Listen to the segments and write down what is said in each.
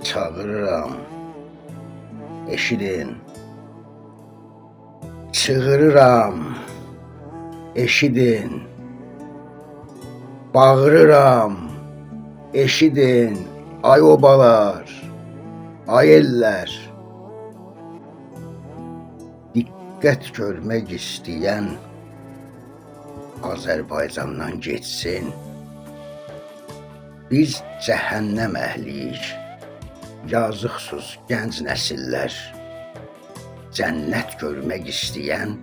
Çağırıram, eşidin. Çığırıram, eşidin. Bağırıram, eşidin. Ay obalar, ay eller. Diqqət görmək istəyən Azərbaycandan getsin. Biz cəhənnəm əhliyik. Yazıqsız gənc nəsillər. Cənnət görmək istəyən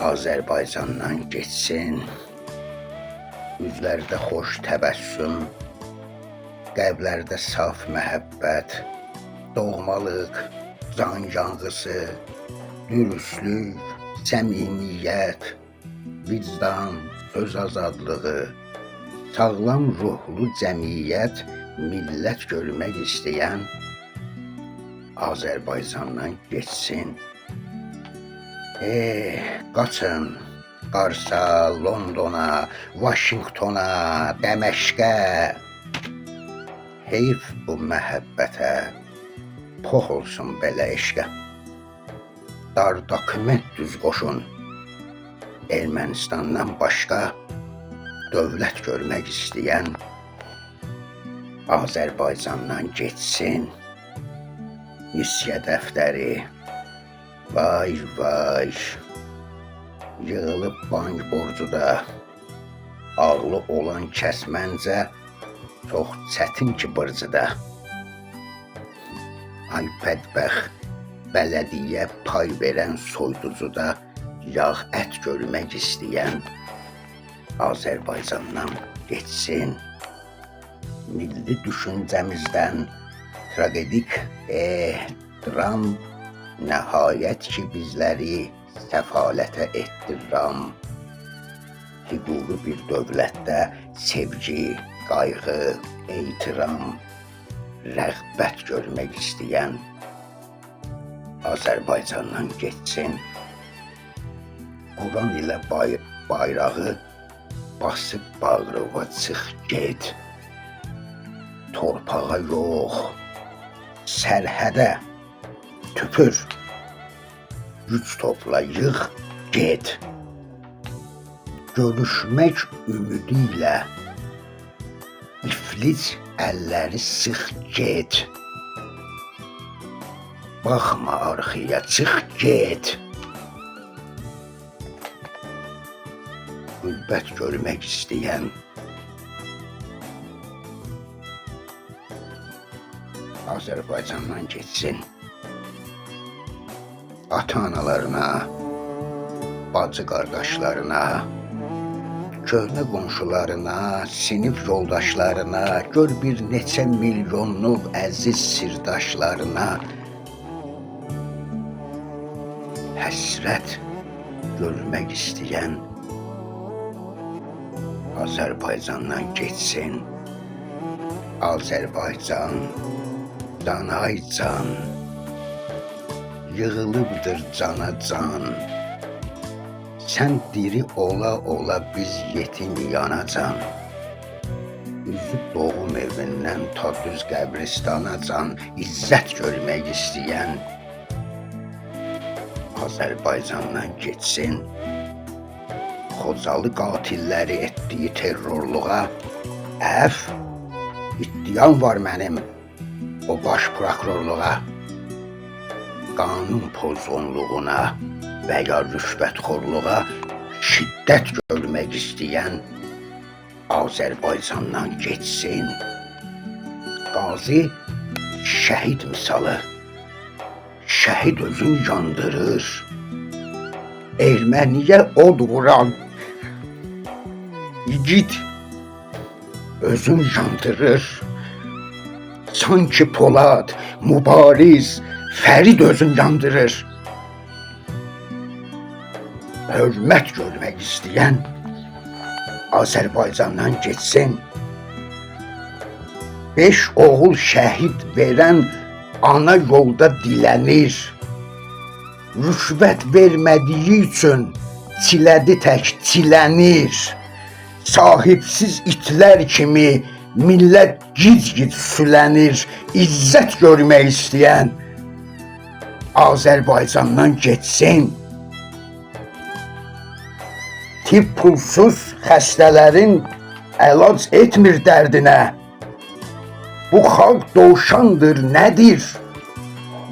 Azərbaycandan getsin. Üzlərdə xoş təbəssüm, qəlblərdə saf məhəbbət, doğmalıq, can yanğısı, dürüstlük, səmimiyyət, vicdan, söz azadlığı, sağlam ruhlu cəmiyyət, millət görmək istəyən Azərbaycandan getsin. Qaçın Qarsa, Londona, Vaşinqtona, Dəməşqə. Heyf bu məhəbbətə, pox olsun belə eşqə. Dar dokument düz qoşun, Ermənistandan başqa dövlət görmək istəyən Azərbaycandan getsin. Nisiyə dəftəri, vay vay, yığılıb bank borcu da, ağlı olan kəs məncə çox çətin ki bırcıda. Ay bədbəxt, bələdiyyə pay verən soyducuda yağ ət görmək istəyən Azərbaycandan getsin. Milli düşüncəmizdən tragedik dram nəhayət ki bizləri səfalətə etdiram. Hüquqi bir dövlətdə sevgi, qayğı, ehtiram, rəğbət görmək istəyən Azərbaycandan getsin. Quran ilə bayrağı basıb bağrıva çıx get. Torpağa yox, sərhədə tüpür. Güc topla, yığ, get. Görüşmək ümidi ilə iflic əlləri sıx get. Baxma arxaya, çıx get. Qürbət görmək istəyən Azərbaycandan getsin. Ata-analarına, bacı qardaşlarına, köhnə qonşularına, sinif yoldaşlarına, gör bir neçə milyonluq əziz sirdaşlarına həsrət görmək istəyən Azərbaycandan getsin. Azərbaycan, canay can, yığılıbdır cana can. Sən diri ola ola biz yetim yanacan. Üzü doğum evindən ta düz qəbristana can, izzət görmək istəyən Azərbaycandan getsin. Xocalı qatilləri etdiyi terrorluğa iddiam var mənim o baş prokurorluğa. Qanun pozğunluğuna və ya rüşvətxorluğa şiddət görmək istəyən Azərbaycandan getsin. Qazi şəhid misalı, şəhid özün yandırır. Erməniyə od vuran yiğit özün yandırır. Sanki Polad, Mübariz, Fərid özün yandırır. Hörmət görmək istəyən Azərbaycandan getsin. 5 oğul şəhid verən ana yolda dilənir. Rüşvət vermədiyi üçün çilədi tək çilənir. Sahibsiz itlər kimi millət gic-gic sülənir, izzət görmək istəyən Azərbaycandan getsin. Tibb pulsuz xəstələrin əlac etmir dərdinə. Bu xalq dovşandır, nədir?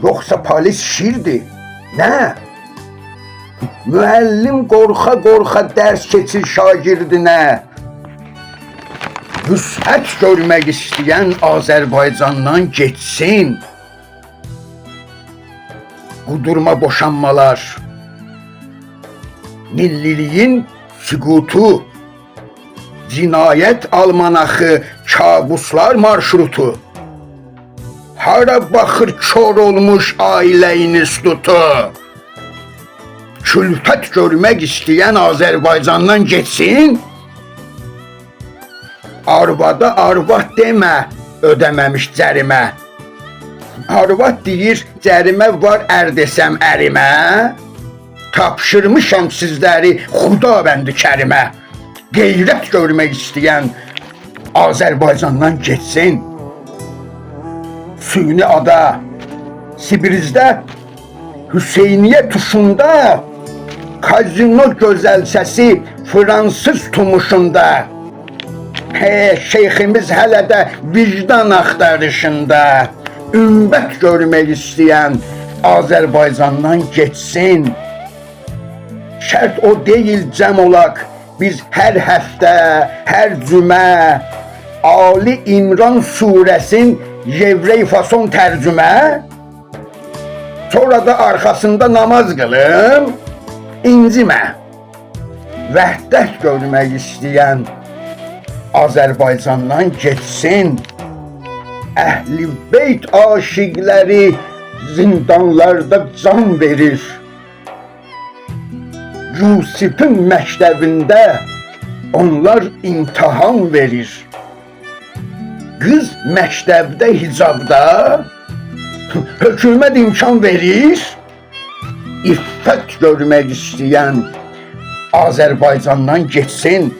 Yoxsa polis şirdir, nə? Müəllim qorxa-qorxa dərs keçir şagirdinə. Vüsət görmək istəyən Azərbaycandan getsin. Qudurma boşanmalar, milliliyin süqutu, cinayət almanaxı, kabuslar marşrutu. Hara baxır kör olmuş ailə institutu. Külfət görmək istəyən Azərbaycandan getsin. Arvada arvad demə, ödəməmiş cərimə. Arvad deyir, cərimə var ər desəm ərimə. Tapşırmışam sizləri Xudabəndi kərimə. Qeyrət görmək istəyən Azərbaycandan getsin. Süni ada, Sibirizdə, Hüseyniyə tuşunda, kazino gözəl səsi Fransız tumuşunda. Şeyximiz hələ də vicdan axtarışında. Ümbət görmək istəyən Azərbaycandan getsin. Şərt o deyil cəm olaq, biz hər həftə, hər cümə Ali İmran surəsin Yevrey fason tərcümə. Sonra da arxasında namaz qılım, incimə. Vəhdət görmək istəyən Azərbaycandan getsin. Əhl-i beyt aşiqləri zindanlarda can verir. Yusif'in məktəbində onlar imtahan verir. Qız məktəbdə hicabda hökumət imkan verir. İffət görmək istəyən Azərbaycandan getsin.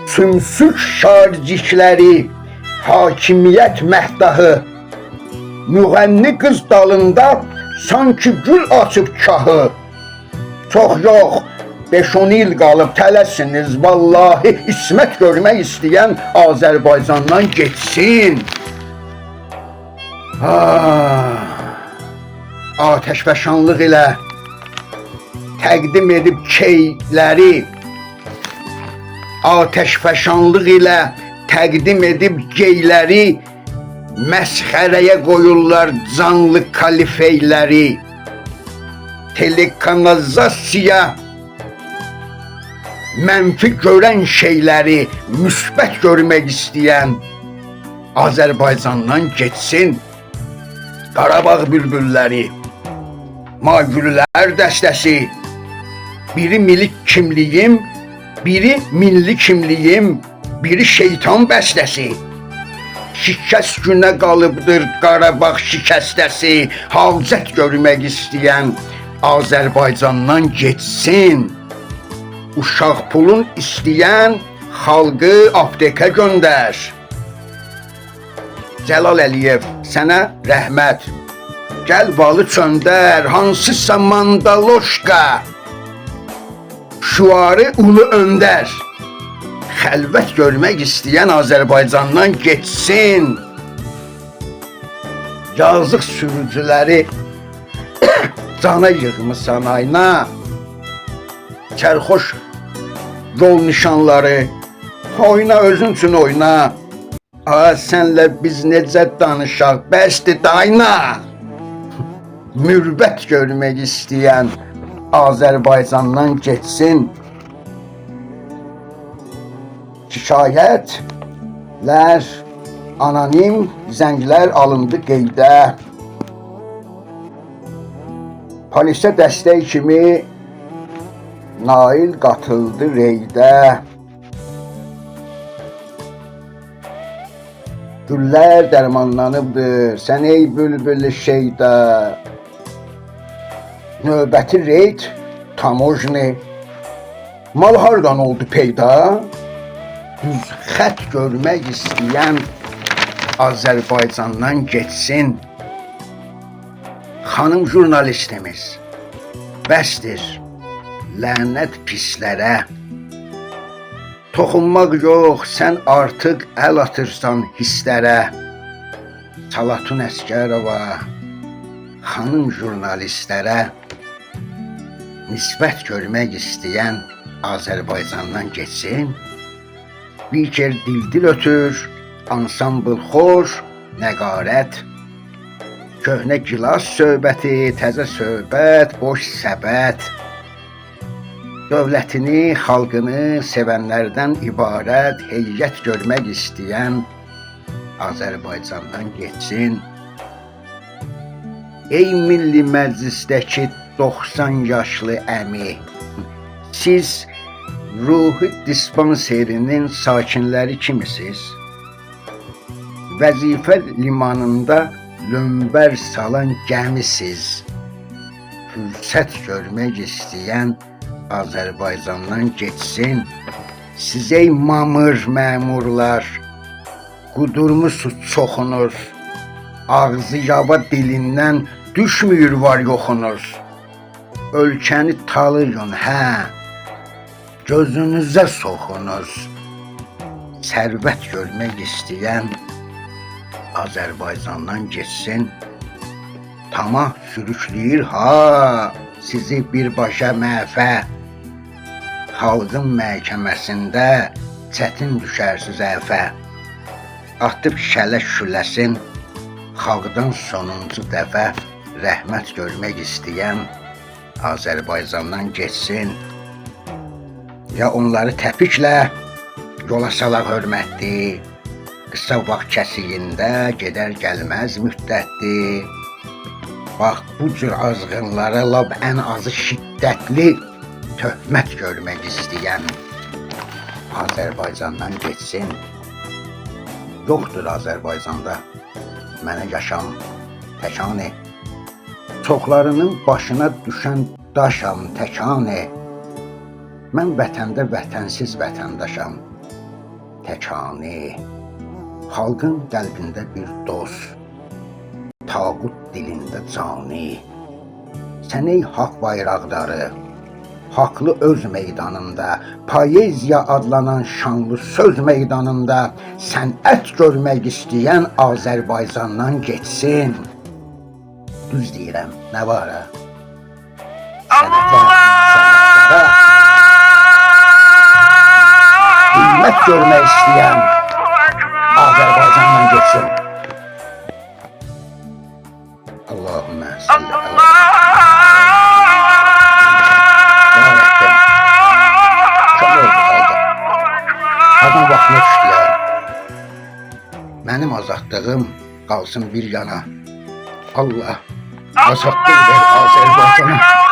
Sümsük şarcikləri, hakimiyyət məhdahı, müğənni qız dalında sanki gül açıb kahı. Çox yox, 5-10 il qalıb tələsiniz, vallahi ismət görmək istəyən Azərbaycandan getsin. Atəşfəşanlıq ilə təqdim edib keyləri, atəşfəşanlıq ilə təqdim edib geyləri, məsxərəyə qoyurlar canlı kalifeyləri. Telekanalizasiya mənfi görən şeyləri müsbət görmək istəyən Azərbaycandan getsin. Qarabağ bülbülləri, Magüllər dəstəsi, biri milli kimliyim, biri milli kimliyim, biri şeytan bəstəsi. Şikəst günə qalıbdır Qarabağ şikəstəsi. Hacət görmək istəyən Azərbaycandan getsin. Uşaq pulun istəyən xalqı aptekə göndər. Cəlal Əliyev, sənə rəhmət. Gəl balı çöndər, hansısa mandaloşka. Şuarı ulu öndər. Xəlvət görmək istəyən Azərbaycandan getsin. Yazıq sürücüləri cana yığmısan ayna. Çərxoş yol nişanları, oyna özün üçün oyna. Sənlə biz necə danışaq, bəsdir dayna. Mürvət görmək istəyən Azərbaycandan getsin. Şikayətlər, anonim zənglər alındı qeydə. Polisə dəstək kimi Nail qatıldı reydə. Güllər dərmanlanıbdır, sən ey bülbül şeydə. Növbəti reyd tamojni. Mal hardan oldu peyda? düz xət görmək istəyən Azərbaycandan getsin. Xanım jurnalistimiz, bəsdir lənət pislərə. Toxunmaq yox, sən artıq əl atırsan hisslərə. Salatun Əsgərova, xanım jurnalistlərə nisbət görmək istəyən Azərbaycandan getsin. Spiker dildil ötür, ansambl xoş, nəqarət, köhnə gilas söhbəti, təzə söhbət, boş səbət. Dövlətini, xalqını sevənlərdən ibarət heyət görmək istəyən Azərbaycandan getsin. Ey Milli Məclisdəki 90 yaşlı əmi, siz ruhi dispanserinin sakinləri kimisiniz? Vəzifə limanında lömbər salan gəmisiz. Fürsət görmək istəyən Azərbaycandan getsin. Siz ey mamır məmurlar, qudurmusunuz çoxunuz, ağzı yaba dilindən düşmür var yoxunuz. Ölkəni talayın, hə, gözünüzə soxunuz. Sərvət görmək istəyən Azərbaycandan getsin. Tamah sürükləyir ha sizi birbaşa məhvə. Xalqın məhkəməsində çətin düşərsiz əfə. Atıb şələ şüləsin, xalqdan sonuncu dəfə rəhmət görmək istəyən Azərbaycandan getsin. Ya onları təpiklə yola salaq hörmətli, qısa vaxt kəsiyində gedər gəlməz müddətli. Bax bu cür azğınlara lap ən azı şiddətli töhmət görmək istəyən Azərbaycandan getsin. Yoxdur Azərbaycanda mənə yaşam təkanı. Çoxlarının başına düşən daşam təkanı. Mən vətəndə vətənsiz vətəndaşam təkanı. Xalqın qəlbində bir dost, tağut dilində cani. Sən ey haqq bayraqdarı, haqlı öz meydanında, poeziya adlanan şanlı söz meydanında sənət görmək istəyən Azərbaycandan getsin. Düz deyirəm, nə var ha? Sənətə, sənətlərə hürmət görmək istəyən Azərbaycandan getsin. Allahümme salli ala. Ya Rəbbim, çox oldu qaldı. Adam vaxtına düşdü ya. Mənim azadlığım qalsın bir yana. Allah azadlıq ver Azərbaycana.